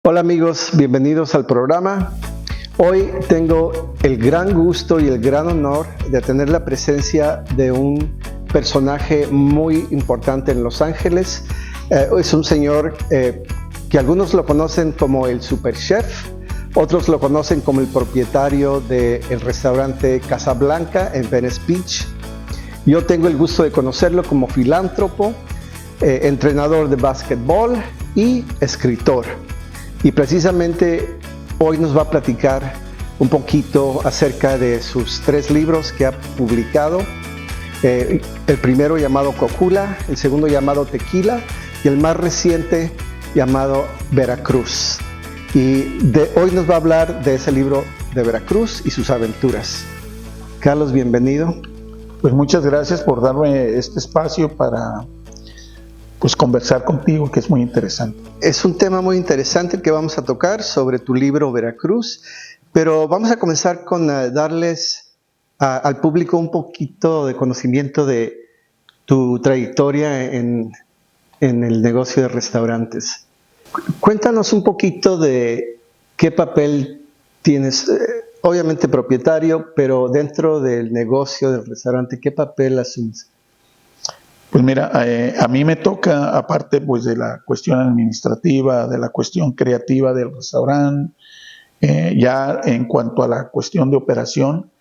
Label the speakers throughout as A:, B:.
A: Hola amigos, bienvenidos al programa. Hoy tengo el gran gusto y el gran honor de tener la presencia de un personaje muy importante en Los Ángeles. Es un señor que algunos lo conocen como el Super Chef, otros lo conocen como el propietario del restaurante Casablanca en Venice Beach. Yo tengo el gusto de conocerlo como filántropo, entrenador de básquetbol y escritor. Y precisamente hoy nos va a platicar un poquito acerca de sus 3 libros que ha publicado. El primero llamado Cocula, el segundo llamado Tequila y el más reciente llamado Veracruz. Y hoy nos va a hablar de ese libro de Veracruz y sus aventuras. Carlos, bienvenido.
B: Pues muchas gracias por darme este espacio para conversar contigo, que es muy interesante.
A: Es un tema muy interesante que vamos a tocar sobre tu libro Veracruz, pero vamos a comenzar con darles al público un poquito de conocimiento de tu trayectoria en el negocio de restaurantes. Cuéntanos un poquito de qué papel tienes, obviamente propietario, pero dentro del negocio del restaurante, ¿qué papel asumes?
B: Pues mira, a mí me toca, aparte pues de la cuestión administrativa, de la cuestión creativa del restaurante, ya en cuanto a la cuestión de operación,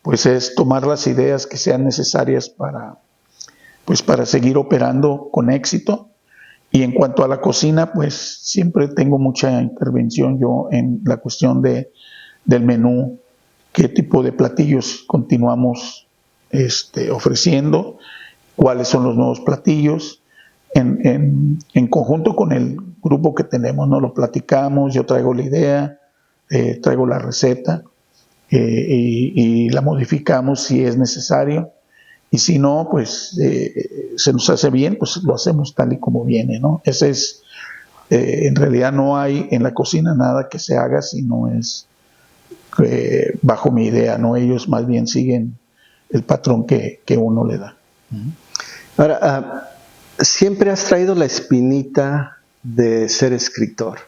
B: pues es tomar las ideas que sean necesarias para seguir operando con éxito. Y en cuanto a la cocina, pues siempre tengo mucha intervención yo en la cuestión del menú, qué tipo de platillos continuamos ofreciendo, cuáles son los nuevos platillos, en conjunto con el grupo que tenemos, ¿no? Lo platicamos, yo traigo la idea, traigo la receta y la modificamos si es necesario, y si no, pues se nos hace bien, pues lo hacemos tal y como viene, ¿no? Ese es, en realidad no hay en la cocina nada que se haga si no es bajo mi idea, ¿no? Ellos más bien siguen el patrón que uno le da.
A: Ahora, siempre has traído la espinita de ser escritor.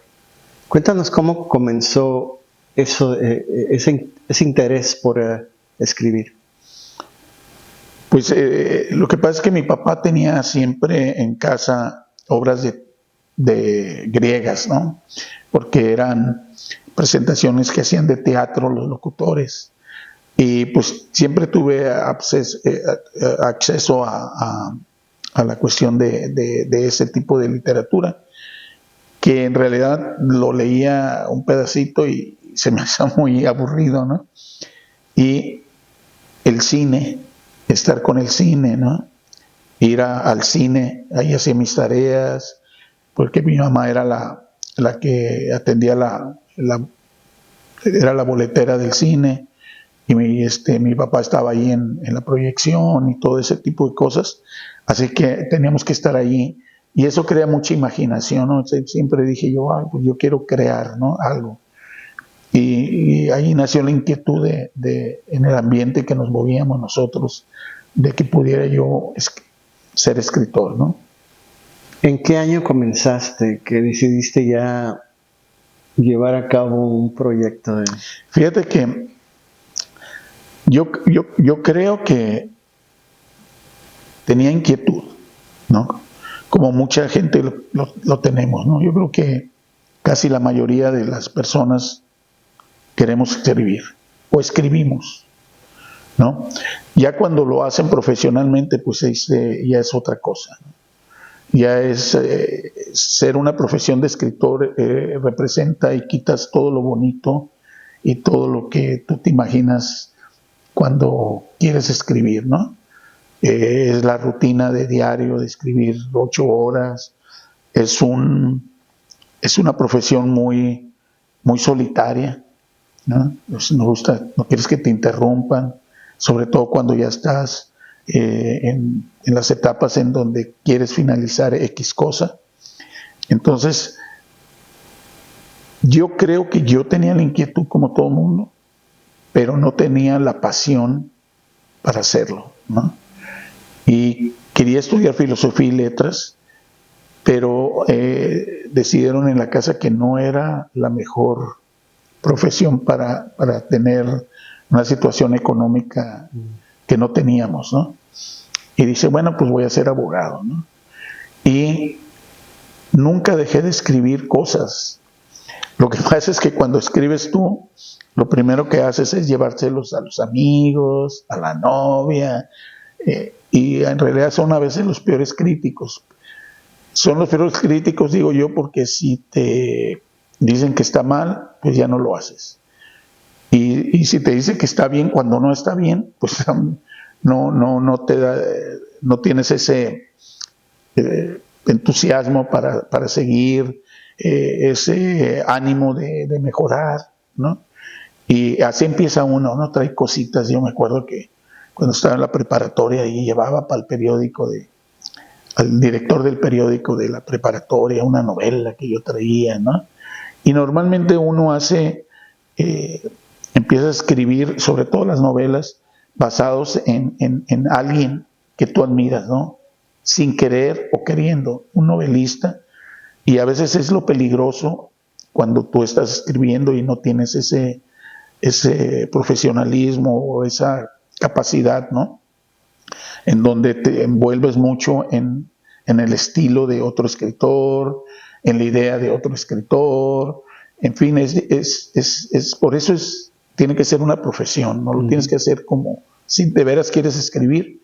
A: Cuéntanos cómo comenzó ese interés por escribir.
B: Pues lo que pasa es que mi papá tenía siempre en casa obras de griegas, ¿no? Porque eran presentaciones que hacían de teatro los locutores. Y pues siempre tuve acceso a la cuestión de ese tipo de literatura, que en realidad lo leía un pedacito y se me hacía muy aburrido, ¿no? Y el cine, estar con el cine, ¿no? Ir al cine, ahí hacía mis tareas, porque mi mamá era la que atendía era la boletera del cine, y mi papá estaba ahí en la proyección y todo ese tipo de cosas, así que teníamos que estar ahí, y eso crea mucha imaginación, ¿no? Siempre dije yo, pues yo quiero crear, ¿no? Algo, y ahí nació la inquietud en el ambiente que nos movíamos nosotros, de que pudiera yo ser escritor, ¿no?
A: ¿En qué año comenzaste que decidiste ya llevar a cabo un proyecto?
B: Fíjate que yo creo que tenía inquietud, ¿no? Como mucha gente lo tenemos, ¿no? Yo creo que casi la mayoría de las personas queremos escribir o escribimos, ¿no? Ya cuando lo hacen profesionalmente, pues ya es otra cosa, ¿no? Ya es ser una profesión de escritor, representa y quitas todo lo bonito y todo lo que tú te imaginas cuando quieres escribir, ¿no? Es la rutina de diario de escribir 8 horas, es una profesión muy, muy solitaria, ¿no? Pues no gusta, no quieres que te interrumpan, sobre todo cuando ya estás en las etapas en donde quieres finalizar X cosa. Entonces, yo creo que yo tenía la inquietud como todo mundo, pero no tenía la pasión para hacerlo, ¿no? Y quería estudiar filosofía y letras, pero decidieron en la casa que no era la mejor profesión para tener una situación económica que no teníamos, ¿no? Y dice, bueno, pues voy a ser abogado, ¿no? Y nunca dejé de escribir cosas. Lo que pasa es que cuando escribes tú, lo primero que haces es llevárselos a los amigos, a la novia, y en realidad son a veces los peores críticos. Son los peores críticos, digo yo, porque si te dicen que está mal, pues ya no lo haces. Y si te dicen que está bien cuando no está bien, pues no tienes ese entusiasmo para seguir, ese ánimo de mejorar, ¿no? Y así empieza uno, ¿no? Trae cositas. Yo me acuerdo que cuando estaba en la preparatoria y llevaba para el periódico al director del periódico de la preparatoria una novela que yo traía, ¿no? Y normalmente uno empieza a escribir, sobre todo las novelas, basados en alguien que tú admiras, ¿no? Sin querer o queriendo, un novelista. Y a veces es lo peligroso cuando tú estás escribiendo y no tienes ese profesionalismo o esa capacidad, ¿no? En donde te envuelves mucho en el estilo de otro escritor, en la idea de otro escritor, en fin, por eso tiene que ser una profesión, no lo tienes que hacer como, si de veras quieres escribir,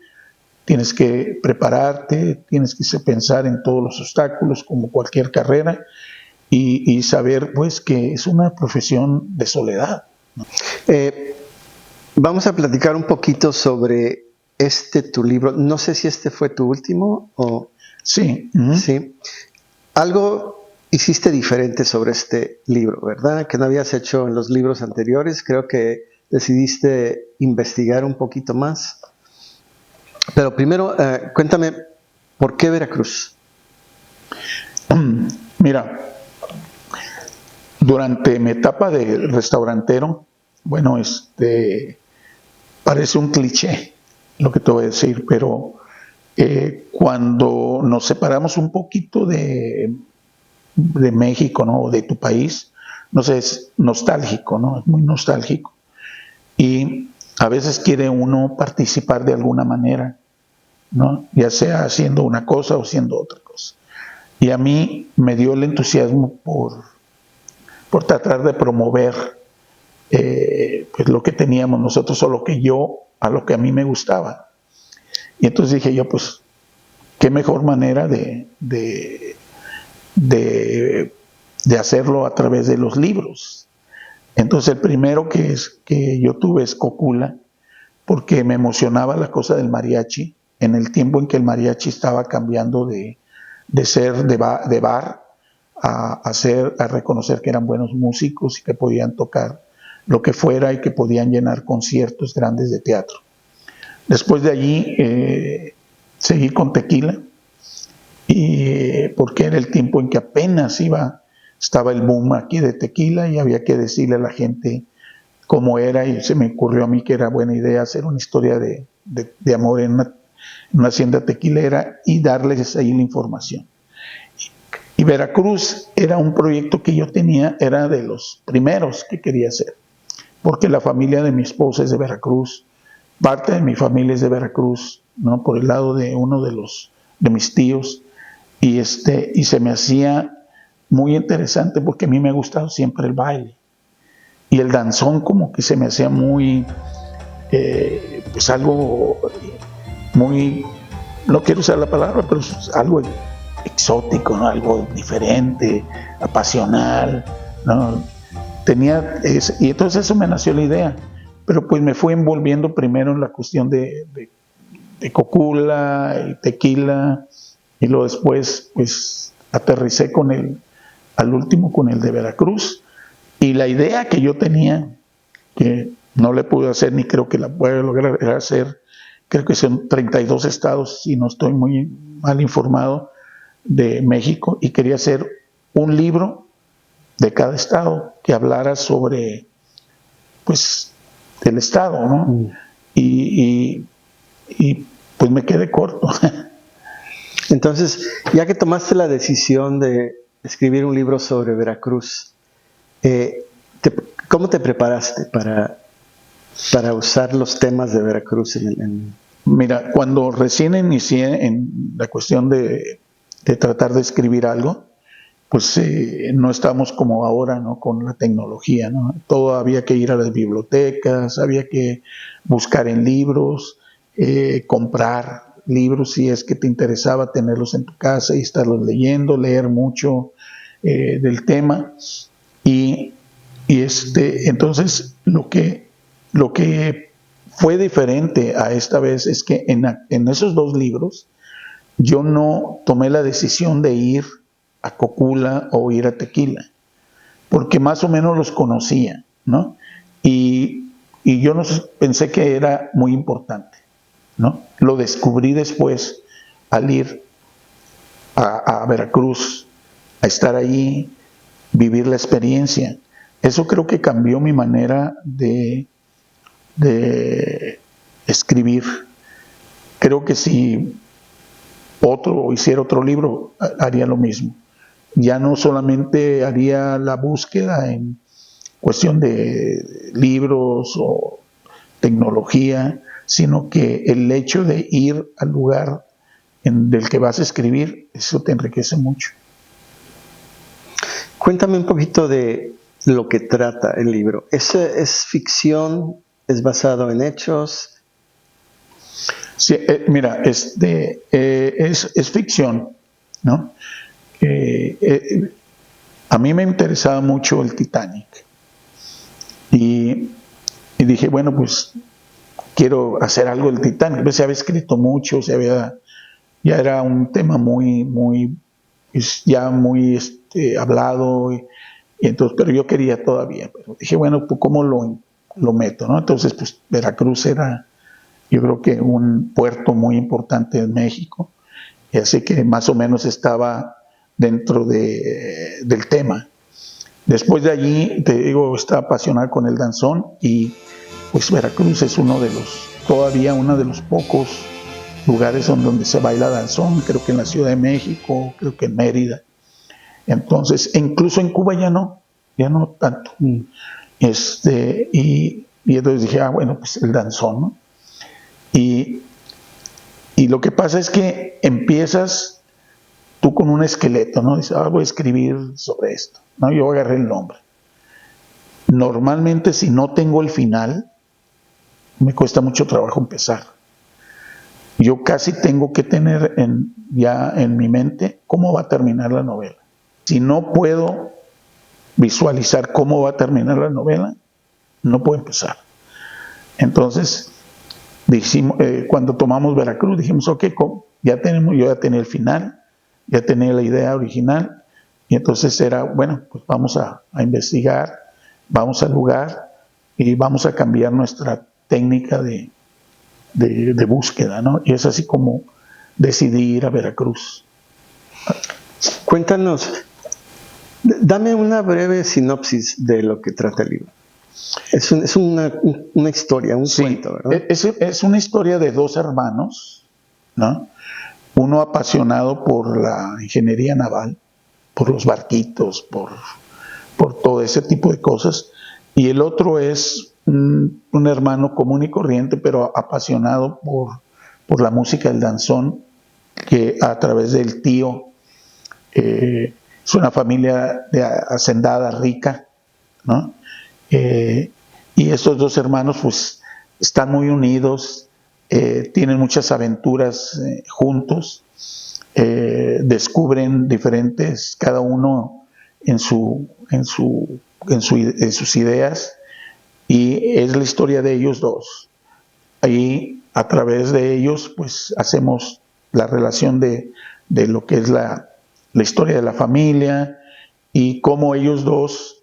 B: tienes que prepararte, tienes que pensar en todos los obstáculos como cualquier carrera y saber pues que es una profesión de soledad, ¿no?
A: Vamos a platicar un poquito sobre tu libro. No sé si este fue tu último o...
B: Sí.
A: Sí. Algo hiciste diferente sobre este libro, ¿verdad? Que no habías hecho en los libros anteriores. Creo que decidiste investigar un poquito más. Pero primero, cuéntame, ¿por qué Veracruz?
B: Mira, durante mi etapa de restaurantero, bueno, parece un cliché lo que te voy a decir, pero cuando nos separamos un poquito de México, ¿no? De tu país, no sé, es nostálgico, ¿no? Es muy nostálgico. Y a veces quiere uno participar de alguna manera, ¿no? Ya sea haciendo una cosa o haciendo otra cosa. Y a mí me dio el entusiasmo por tratar de promover pues lo que teníamos nosotros o a lo que a mí me gustaba. Y entonces dije yo, pues, qué mejor manera de hacerlo a través de los libros. Entonces el primero que yo tuve es Cocula, porque me emocionaba la cosa del mariachi, en el tiempo en que el mariachi estaba cambiando de ser de bar a reconocer que eran buenos músicos y que podían tocar lo que fuera y que podían llenar conciertos grandes de teatro. Después de allí seguí con Tequila, porque era el tiempo en que apenas estaba el boom aquí de tequila y había que decirle a la gente cómo era, y se me ocurrió a mí que era buena idea hacer una historia de amor en una hacienda tequilera y darles ahí la información. Y Veracruz era un proyecto que yo tenía, era de los primeros que quería hacer, porque la familia de mi esposa es de Veracruz, parte de mi familia es de Veracruz, ¿no? Por el lado de uno de mis tíos, y se me hacía muy interesante porque a mí me ha gustado siempre el baile y el danzón, como que se me hacía muy pues algo muy, no quiero usar la palabra, pero es algo exótico, ¿no? Algo diferente, apasional, ¿no? Y entonces eso me nació la idea, pero pues me fui envolviendo primero en la cuestión de Cocula y Tequila, y luego después pues aterricé al último con el de Veracruz, y la idea que yo tenía, que no le pude hacer ni creo que la pueda lograr, era hacer, creo que son 32 estados, si no estoy muy mal informado, de México, y quería hacer un libro de cada estado que hablara sobre pues el estado, ¿no? Y pues me quedé corto.
A: Entonces, ya que tomaste la decisión de escribir un libro sobre Veracruz. ¿Cómo te preparaste para usar los temas de Veracruz
B: Mira, cuando recién inicié en la cuestión de tratar de escribir algo, pues no estamos como ahora, ¿no? Con la tecnología, ¿no? Todo había que ir a las bibliotecas, había que buscar en libros, comprar libros si es que te interesaba tenerlos en tu casa y estarlos leyendo, leer mucho del tema. Y entonces lo que fue diferente a esta vez es que en esos dos libros yo no tomé la decisión de ir a Cocula o ir a Tequila, porque más o menos los conocía, ¿no? Y yo no pensé que era muy importante, ¿no? Lo descubrí después al ir a Veracruz, a estar allí, vivir la experiencia. Eso creo que cambió mi manera de escribir. Creo que si hiciera otro libro, haría lo mismo. Ya no solamente haría la búsqueda en cuestión de libros o tecnología, sino que el hecho de ir al lugar del que vas a escribir, eso te enriquece mucho.
A: Cuéntame un poquito de lo que trata el libro. ¿Es ficción? ¿Es basado en hechos?
B: Sí, mira, es ficción, ¿no? A mí me interesaba mucho el Titanic y dije, bueno, pues quiero hacer algo del Titanic. Pues se había escrito mucho, ya era un tema muy hablado, y entonces, pero yo quería todavía. Pero dije, bueno, pues ¿cómo lo meto, no? Entonces, pues Veracruz era, yo creo que un puerto muy importante en México, y así que más o menos estaba dentro del tema. Después de allí, te digo, estaba apasionado con el danzón y pues Veracruz es todavía uno de los pocos lugares donde se baila danzón, creo que en la Ciudad de México, creo que en Mérida. Entonces, incluso en Cuba ya no tanto. Y entonces dije, bueno, pues el danzón, ¿no? Y lo que pasa es que empiezas tú con un esqueleto, ¿no? Dices, voy a escribir sobre esto, ¿no? Yo agarré el nombre. Normalmente, si no tengo el final, me cuesta mucho trabajo empezar. Yo casi tengo que tener ya en mi mente cómo va a terminar la novela. Si no puedo visualizar cómo va a terminar la novela, no puedo empezar. Entonces, cuando tomamos Veracruz, dijimos, ok, yo ya tenía el final, ya tenía la idea original, y entonces era, bueno, pues vamos a investigar, vamos al lugar y vamos a cambiar nuestra técnica de búsqueda, ¿no? Y es así como decidí ir a Veracruz.
A: Cuéntanos, dame una breve sinopsis de lo que trata el libro. Es una historia, un cuento, ¿verdad?
B: Es una historia de dos hermanos, ¿no? Uno apasionado por la ingeniería naval, por los barquitos, por todo ese tipo de cosas, y el otro es un hermano común y corriente, pero apasionado por la música del danzón, que a través del tío, es una familia de hacendada rica, ¿no? Y estos dos hermanos pues están muy unidos, tienen muchas aventuras juntos, descubren diferentes, cada uno en sus ideas, y es la historia de ellos dos. Ahí, a través de ellos, pues hacemos la relación de lo que es la historia de la familia y cómo ellos dos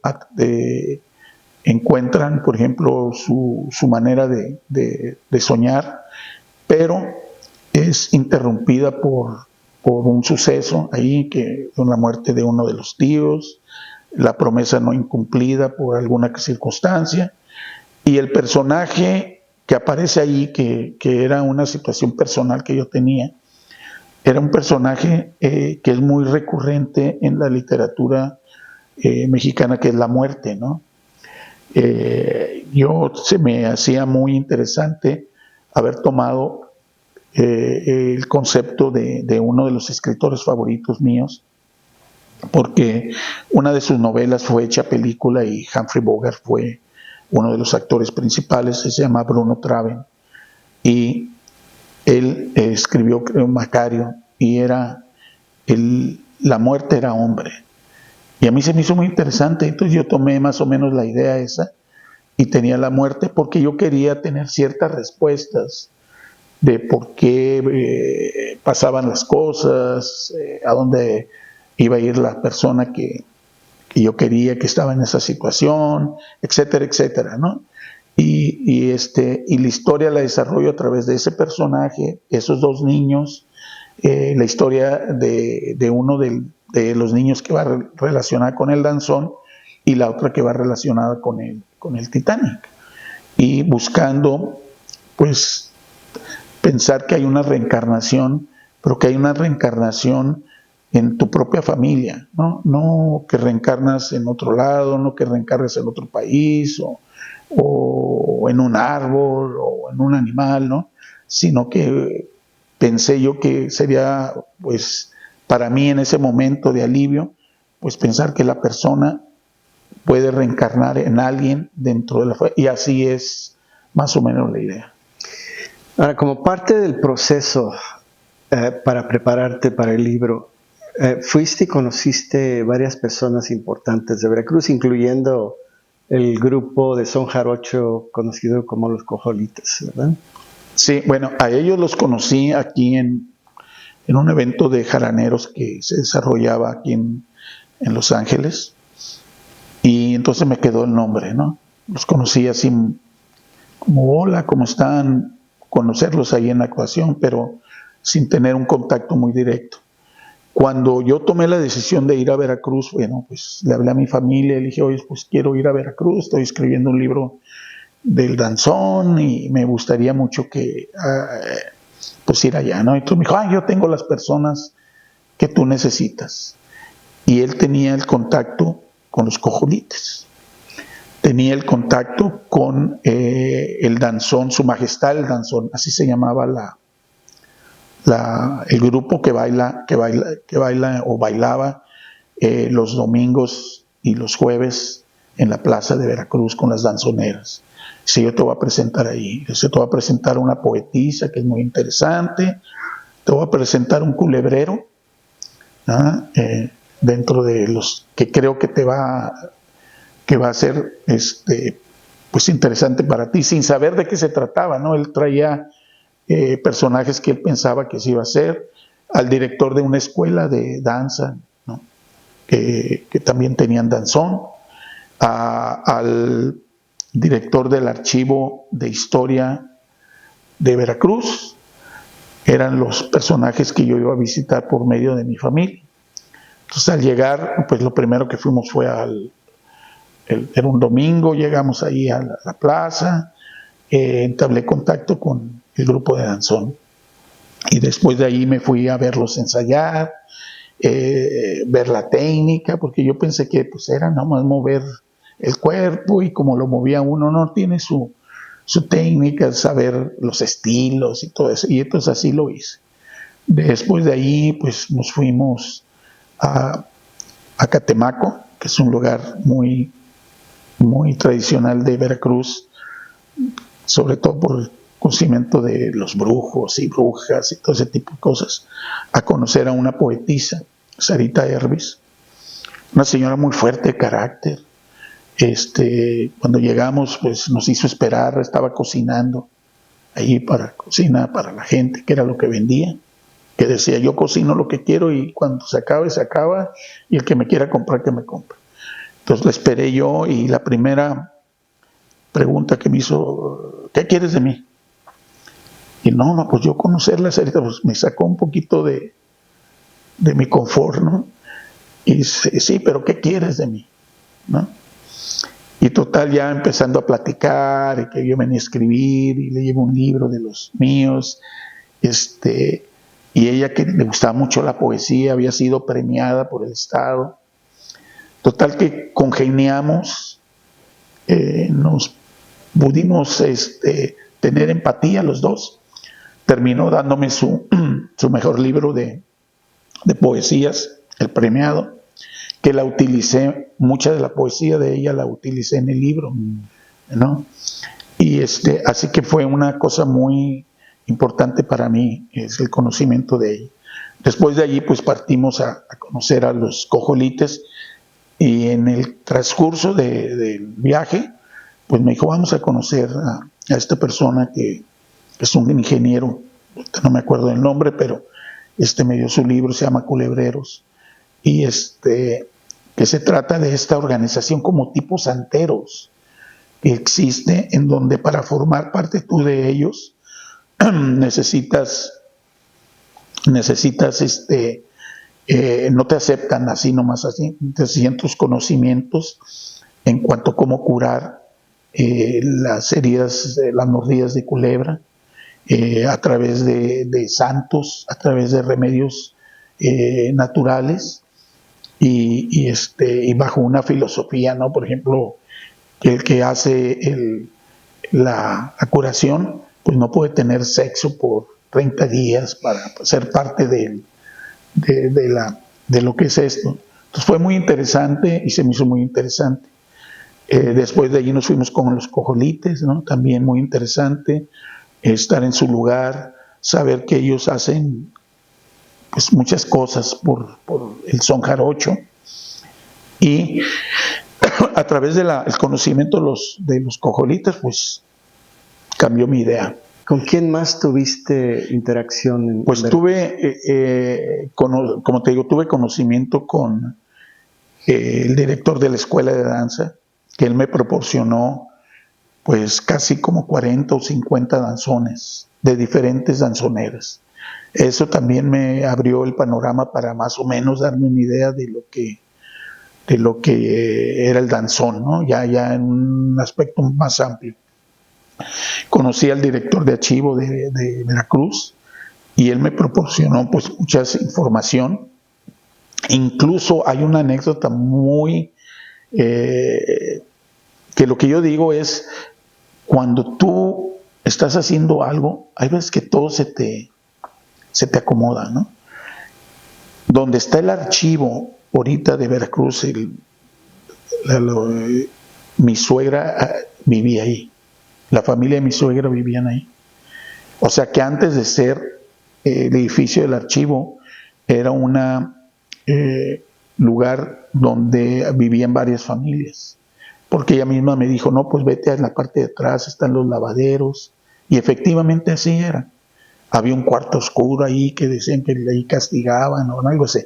B: encuentran, por ejemplo, su manera de soñar, pero es interrumpida por un suceso ahí, que con la muerte de uno de los tíos, la promesa no incumplida por alguna circunstancia, y el personaje que aparece ahí, que era una situación personal que yo tenía, era un personaje que es muy recurrente en la literatura mexicana, que es la muerte, ¿no? Se me hacía muy interesante haber tomado el concepto de uno de los escritores favoritos míos, porque una de sus novelas fue hecha película y Humphrey Bogart fue uno de los actores principales, se llama Bruno Traven, y él escribió, creo, Macario, y la muerte era hombre. Y a mí se me hizo muy interesante, entonces yo tomé más o menos la idea esa y tenía la muerte porque yo quería tener ciertas respuestas de por qué pasaban las cosas, a dónde iba a ir la persona que yo quería que estaba en esa situación, etcétera, etcétera, ¿no? Y la historia la desarrollo a través de ese personaje, esos dos niños, la historia de uno de los niños que va relacionada con el danzón y la otra que va relacionada con el Titanic. Y buscando, pues, pensar que hay una reencarnación, pero que hay una reencarnación en tu propia familia, ¿no? No que reencarnas en otro lado, no que reencarnes en otro país, o en un árbol, o en un animal, ¿no? Sino que pensé yo que sería, pues, para mí en ese momento de alivio, pues pensar que la persona puede reencarnar en alguien dentro de la familia, y así es más o menos la idea.
A: Ahora, como parte del proceso para prepararte para el libro, fuiste y conociste varias personas importantes de Veracruz, incluyendo el grupo de son jarocho conocido como los Cojolites, ¿verdad?
B: Sí, bueno, a ellos los conocí aquí en un evento de jaraneros que se desarrollaba aquí en Los Ángeles, y entonces me quedó el nombre, ¿no? Los conocí así como, hola, ¿cómo están? Conocerlos ahí en la actuación, pero sin tener un contacto muy directo. Cuando yo tomé la decisión de ir a Veracruz, bueno, pues le hablé a mi familia, le dije, oye, pues quiero ir a Veracruz, estoy escribiendo un libro del danzón y me gustaría mucho que pues ir allá, ¿no? Entonces me dijo, yo tengo las personas que tú necesitas. Y él tenía el contacto con los Cojolites, tenía el contacto con el danzón, Su Majestad el Danzón, así se llamaba el grupo que baila o bailaba los domingos y los jueves en la plaza de Veracruz con las danzoneras. Si yo te voy a presentar ahí, te voy a presentar una poetisa que es muy interesante, te voy a presentar un culebrero, dentro de los que creo que va a ser pues interesante para ti, sin saber de qué se trataba, ¿no? Él traía personajes que él pensaba que se iba a hacer, al director de una escuela de danza, ¿no? que también tenían danzón, al director del archivo de historia de Veracruz. Eran los personajes que yo iba a visitar por medio de mi familia. Entonces al llegar, pues lo primero que fuimos fue era un domingo, llegamos ahí a la plaza, entablé contacto con el grupo de danzón y después de ahí me fui a verlos ensayar, ver la técnica, porque yo pensé que pues era nada más mover el cuerpo y como lo movía uno, no tiene su técnica, saber los estilos y todo eso, y entonces así lo hice. Después de ahí pues nos fuimos a Catemaco, que es un lugar muy, muy tradicional de Veracruz, sobre todo por el conocimiento de los brujos y brujas y todo ese tipo de cosas, a conocer a una poetisa, Sarita Hervis, una señora muy fuerte de carácter. Cuando llegamos, pues nos hizo esperar, estaba cocinando ahí para la gente, que era lo que vendía, que decía, yo cocino lo que quiero y cuando se acaba, y el que me quiera comprar, que me compre. Entonces la esperé yo y la primera pregunta que me hizo, ¿qué quieres de mí? Y no, pues yo conocerla, Sarita, pues me sacó un poquito de mi confort, ¿no? Y dice, sí, pero ¿qué quieres de mí? ¿No? Y total, ya empezando a platicar, y que yo venía a escribir, y le llevo un libro de los míos, y ella, que le gustaba mucho la poesía, había sido premiada por el Estado. Total que congeniamos, nos pudimos tener empatía los dos. Terminó dándome su mejor libro de poesías, el premiado, que la utilicé, mucha de la poesía de ella la utilicé en el libro, ¿no? Y así que fue una cosa muy importante para mí, es el conocimiento de ella. Después de allí, pues partimos a conocer a los Cojolites, y en el transcurso del viaje, pues me dijo, vamos a conocer a esta persona que es un ingeniero, no me acuerdo del nombre, pero me dio su libro, se llama Culebreros, y que se trata de esta organización como tipo santeros que existe, en donde para formar parte tú de ellos necesitas no te aceptan así nomás así, necesitan tus conocimientos en cuanto a cómo curar las heridas, las mordidas de culebra, a través de santos, a través de remedios naturales, y bajo una filosofía, ¿no? Por ejemplo, el que hace la curación, pues no puede tener sexo por 30 días para ser parte de lo que es esto. Entonces fue muy interesante y se me hizo muy interesante. Después de allí nos fuimos con los Cojolites, ¿no? También muy interesante estar en su lugar, saber que ellos hacen pues muchas cosas por el son jarocho, y a través del conocimiento de los Cojolites, pues cambió mi idea.
A: ¿Con quién más tuviste interacción?
B: Pues tuve, como te digo, tuve conocimiento con el director de la escuela de danza, que él me proporcionó pues casi como 40 o 50 danzones de diferentes danzoneras. Eso también me abrió el panorama para más o menos darme una idea de lo que era el danzón, ¿no? Ya en un aspecto más amplio. Conocí al director de archivo de Veracruz, y él me proporcionó pues mucha información. Incluso hay una anécdota muy que lo que yo digo es, cuando tú estás haciendo algo, hay veces que todo se te acomoda, ¿no? Donde está el archivo ahorita de Veracruz, mi suegra vivía ahí, la familia de mi suegra vivían ahí. O sea que antes de ser el edificio del archivo, era un lugar donde vivían varias familias. Porque ella misma me dijo, no, pues vete a la parte de atrás, están los lavaderos. Y efectivamente así era. Había un cuarto oscuro ahí que decían que ahí castigaban o algo así.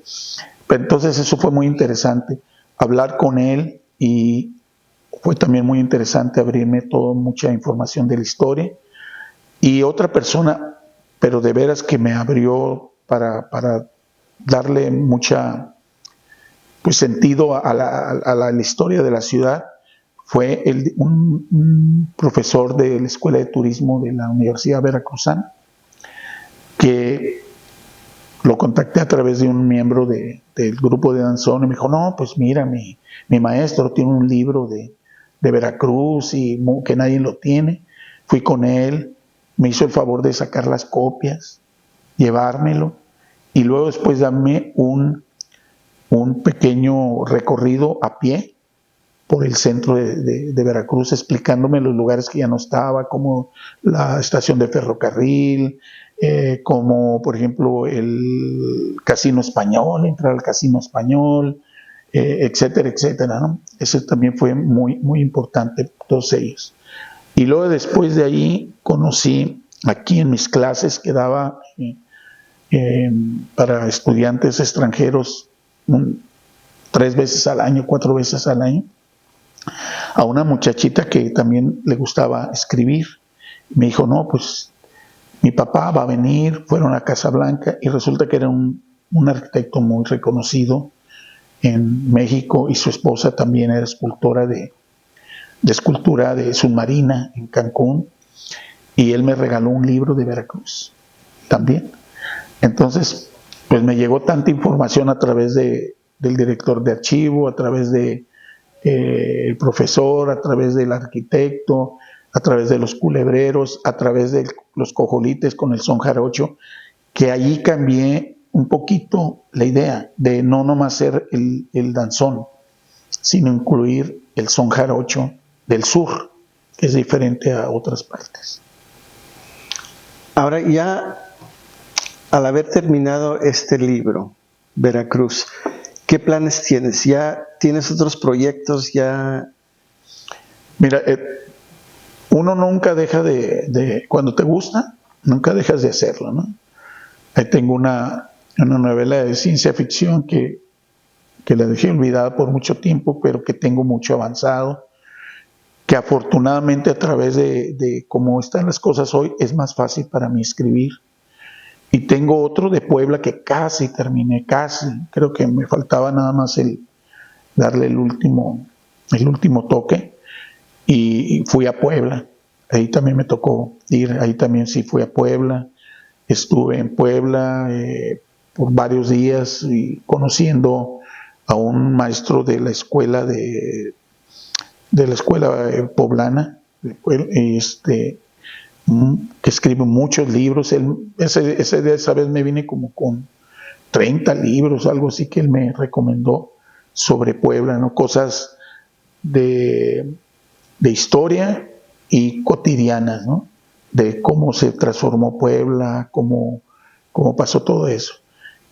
B: Pero entonces eso fue muy interesante, hablar con él, y fue también muy interesante abrirme mucha información de la historia. Y otra persona, pero de veras que me abrió para darle mucha pues sentido a la historia de la ciudad, fue un profesor de la Escuela de Turismo de la Universidad Veracruzana, que lo contacté a través de un miembro del grupo de danzón, y me dijo, no, pues mira, mi maestro tiene un libro de Veracruz y que nadie lo tiene. Fui con él, me hizo el favor de sacar las copias, llevármelo, y luego después darme un pequeño recorrido a pie por el centro de Veracruz, explicándome los lugares que ya no estaba, como la estación de ferrocarril, como por ejemplo el Casino Español, entrar al Casino Español, etcétera, etcétera, ¿no? Eso también fue muy, muy importante, todos ellos. Y luego después de ahí conocí aquí en mis clases que daba para estudiantes extranjeros 3 veces al año, 4 veces al año, a una muchachita que también le gustaba escribir. Me dijo, no, pues mi papá va a venir. Fueron a Casablanca, y resulta que era un arquitecto muy reconocido en México, y su esposa también era escultora de escultura de submarina en Cancún, y él me regaló un libro de Veracruz también. Entonces, pues me llegó tanta información a través del director de archivo, a través de el profesor, a través del arquitecto, a través de los culebreros, a través de los cojolites con el son jarocho, que allí cambié un poquito la idea de no nomás ser el danzón, sino incluir el son jarocho del sur, que es diferente a otras partes.
A: Ahora ya, al haber terminado este libro, Veracruz, ¿qué planes tienes? ¿Ya tienes otros proyectos? ¿Ya?
B: Mira, uno nunca deja cuando te gusta, nunca dejas de hacerlo, ¿no? Ahí tengo una novela de ciencia ficción que la dejé olvidada por mucho tiempo, pero que tengo mucho avanzado, que afortunadamente a través de cómo están las cosas hoy, es más fácil para mí escribir. Y tengo otro de Puebla que casi terminé, casi. Creo que me faltaba nada más darle el último toque. Y fui a Puebla. Ahí también me tocó ir, ahí también sí fui a Puebla. Estuve en Puebla por varios días y conociendo a un maestro de la escuela poblana, que escribe muchos libros. Esa vez me vine como con 30 libros, algo así que él me recomendó sobre Puebla, ¿no? Cosas de historia y cotidianas, ¿no? De cómo se transformó Puebla, cómo pasó todo eso.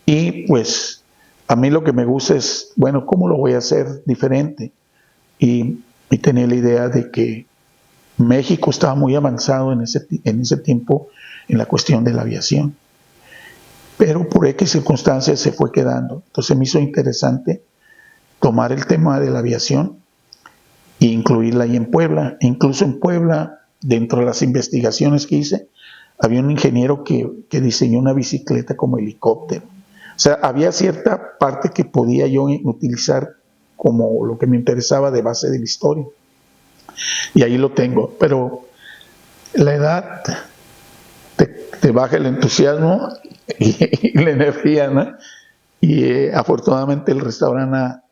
B: Y pues a mí lo que me gusta es, bueno, ¿cómo lo voy a hacer diferente? Y tenía la idea de que México estaba muy avanzado en ese tiempo en la cuestión de la aviación, pero por X circunstancias se fue quedando. Entonces me hizo interesante tomar el tema de la aviación e incluirla ahí en Puebla. E incluso en Puebla, dentro de las investigaciones que hice, había un ingeniero que diseñó una bicicleta como helicóptero. O sea, había cierta parte que podía yo utilizar como lo que me interesaba de base de la historia. Y ahí lo tengo. Pero la edad te baja el entusiasmo y la energía, ¿no? Y afortunadamente el restaurante ha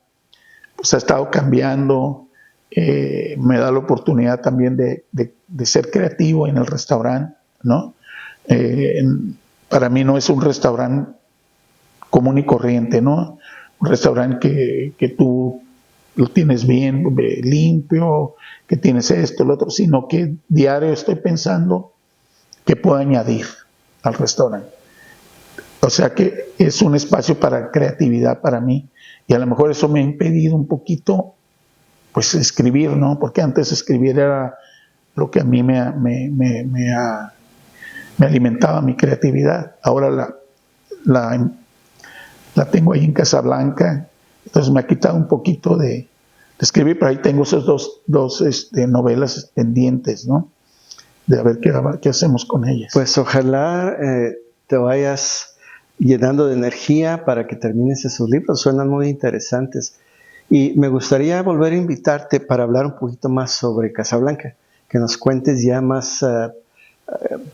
B: estado cambiando. Me da la oportunidad también de ser creativo en el restaurante, ¿no? Para mí no es un restaurante común y corriente, ¿no? Un restaurante que tú lo tienes bien limpio, que tienes esto, lo otro, sino que diario estoy pensando qué puedo añadir al restaurante. O sea que es un espacio para creatividad para mí, y a lo mejor eso me ha impedido un poquito pues escribir, ¿no? Porque antes escribir era lo que a mí me alimentaba mi creatividad. Ahora la tengo ahí en Casablanca, entonces me ha quitado un poquito de escribir, pero ahí tengo esas dos novelas pendientes, ¿no? De a ver qué hacemos con ellas.
A: Pues ojalá te vayas llenando de energía para que termines esos libros, suenan muy interesantes. Y me gustaría volver a invitarte para hablar un poquito más sobre Casablanca, que nos cuentes ya más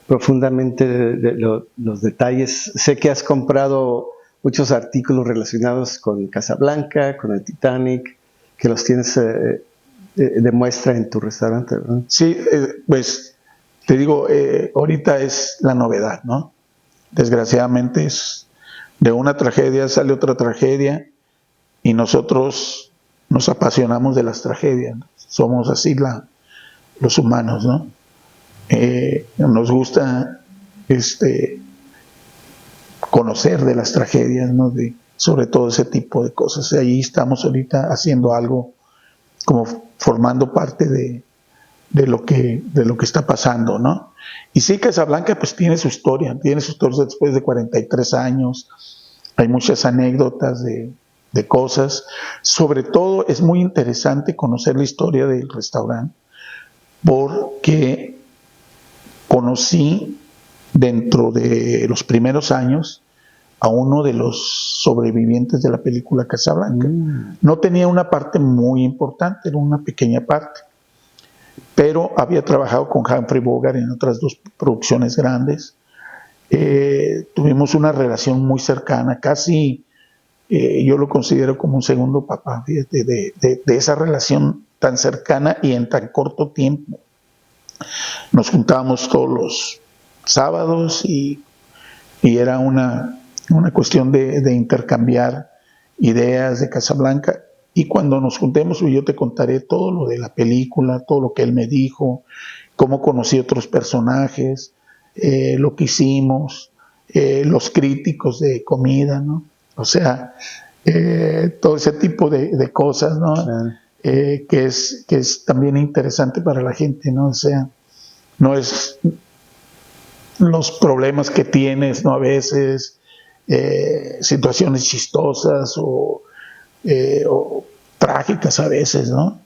A: profundamente de los detalles. Sé que has comprado muchos artículos relacionados con Casablanca, con el Titanic, que los tienes de muestra en tu restaurante, ¿verdad?
B: Sí, pues te digo, ahorita es la novedad, ¿no? Desgraciadamente de una tragedia sale otra tragedia, y nosotros nos apasionamos de las tragedias, ¿no? Somos así los humanos, ¿no? Nos gusta conocer de las tragedias, ¿no? Sobre todo ese tipo de cosas. Y ahí estamos ahorita haciendo algo como formando parte de lo que está pasando, ¿no? Y sí, Casablanca pues tiene su historia después de 43 años, hay muchas anécdotas de cosas. Sobre todo es muy interesante conocer la historia del restaurante, porque conocí dentro de los primeros años a uno de los sobrevivientes de la película Casablanca. No tenía una parte muy importante, era una pequeña parte, pero había trabajado con Humphrey Bogart en otras dos producciones grandes, tuvimos una relación muy cercana, casi yo lo considero como un segundo papá, fíjate, de esa relación tan cercana y en tan corto tiempo. Nos juntábamos todos los sábados y era una cuestión de intercambiar ideas de Casablanca. Y cuando nos juntemos, yo te contaré todo lo de la película, todo lo que él me dijo, cómo conocí otros personajes, lo que hicimos, los críticos de comida, ¿no? O sea, todo ese tipo de cosas, ¿no?
A: Claro.
B: Que es también interesante para la gente, ¿no? O sea, no es los problemas que tienes, ¿no? A veces, situaciones chistosas o trágicas a veces, ¿no?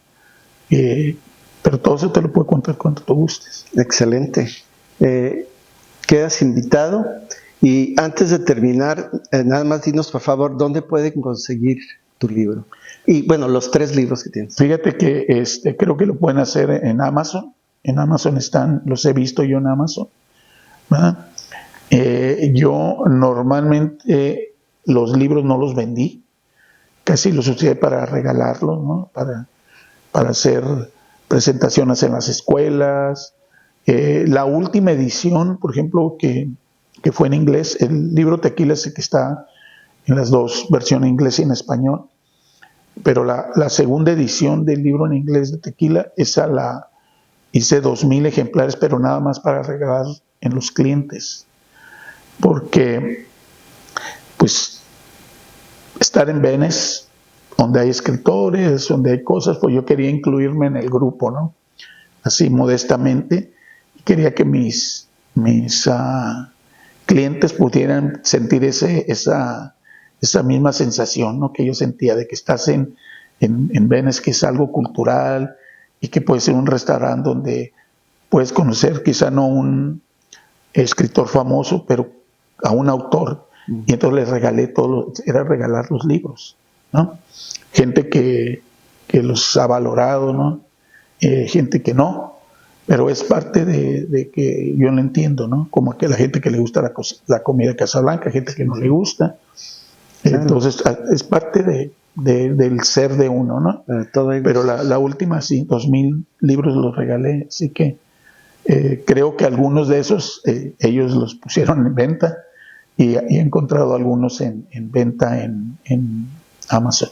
B: Pero todo eso te lo puedo contar cuando tú gustes.
A: Excelente. Quedas invitado. Y antes de terminar, nada más dinos, por favor, ¿dónde pueden conseguir tu libro? Y bueno, los 3 libros que tienes.
B: Fíjate que creo que lo pueden hacer en Amazon. En Amazon están, los he visto yo en Amazon, ¿verdad? Yo normalmente los libros no los vendí, casi los usé para regalarlos, ¿no? Para hacer presentaciones en las escuelas. La última edición, por ejemplo, que fue en inglés, el libro Tequila es el que está en las 2 versiones, en inglés y en español, pero la segunda edición del libro en inglés de Tequila, esa la hice 2,000 ejemplares, pero nada más para regalar en los clientes, porque pues estar en Venice, donde hay escritores, donde hay cosas, pues yo quería incluirme en el grupo, ¿no? Así modestamente, quería que mis clientes pudieran sentir esa misma sensación, ¿no? Que yo sentía de que estás en Venice, que es algo cultural y que puede ser un restaurante donde puedes conocer quizá no un escritor famoso, pero a un autor. Y entonces les regalé era regalar los libros, ¿no? Gente que los ha valorado, ¿no? Gente que no, pero es parte de que yo lo entiendo, ¿no? Como que la gente que le gusta la comida Casablanca, gente que no le gusta. Claro. Entonces es parte del ser de uno, ¿no? Pero la última, sí, 2,000 libros los regalé, así que creo que algunos de esos ellos los pusieron en venta y he encontrado algunos en venta en Amazon.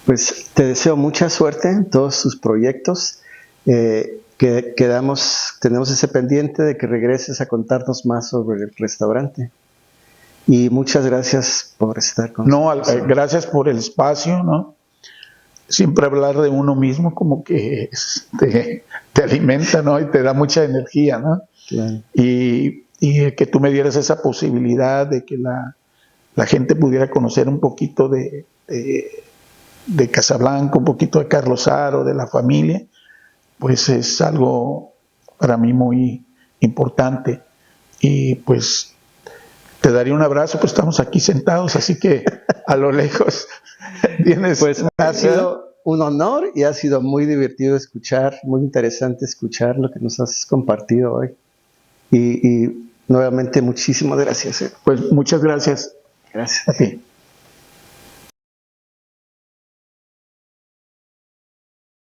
A: Pues te deseo mucha suerte en todos tus proyectos. Tenemos ese pendiente de que regreses a contarnos más sobre el restaurante. Y muchas gracias por estar con nosotros.
B: No, gracias por el espacio, ¿no? Siempre hablar de uno mismo como que te alimenta, ¿no? Y te da mucha energía, ¿no?
A: Claro.
B: Y que tú me dieras esa posibilidad de que la gente pudiera conocer un poquito de Casablanca, un poquito de Carlos Haro, de la familia, pues es algo para mí muy importante. Y pues te daría un abrazo, pues estamos aquí sentados, así que a lo lejos tienes...
A: Pues ha sido un honor y ha sido muy divertido escuchar, muy interesante escuchar lo que nos has compartido hoy. Y nuevamente muchísimas gracias.
B: Pues muchas gracias.
A: Gracias.
B: A ti.